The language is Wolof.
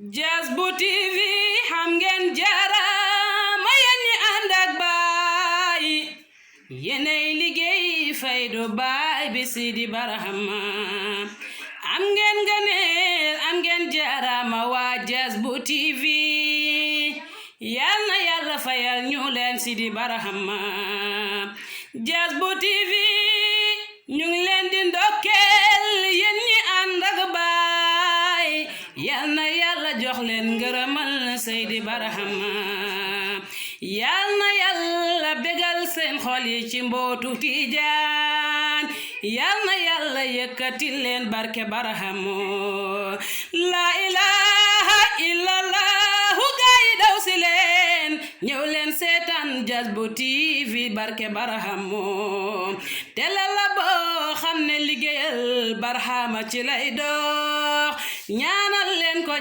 Jazbou TV xam ngeen jaarama yéen ñi ànd ak baay yéenay liggéey faydu baay bi Sidi Barhama am ngeen ngëneel am ngeen jaarama waa Jazbou TV yal na Yàlla fayal ñu leen Sidi Barhama Jazbou TV ñu ngi leen di ndokkeel yéen ñi ànd ak baay yal na Yàlla jox leen ngërëmal Sidi Barhama yal na Yàlla bégal seen xol yi ci mbootu Tijaan yal na Yàlla yëkkati leen barke Barhama la ilaha illallah gaay daw si leen ñëw leen seetaan Jazbou TV barke Barhama télé la boo xam ne liggéeyal Barhama ci lay dox ñaanal leen ko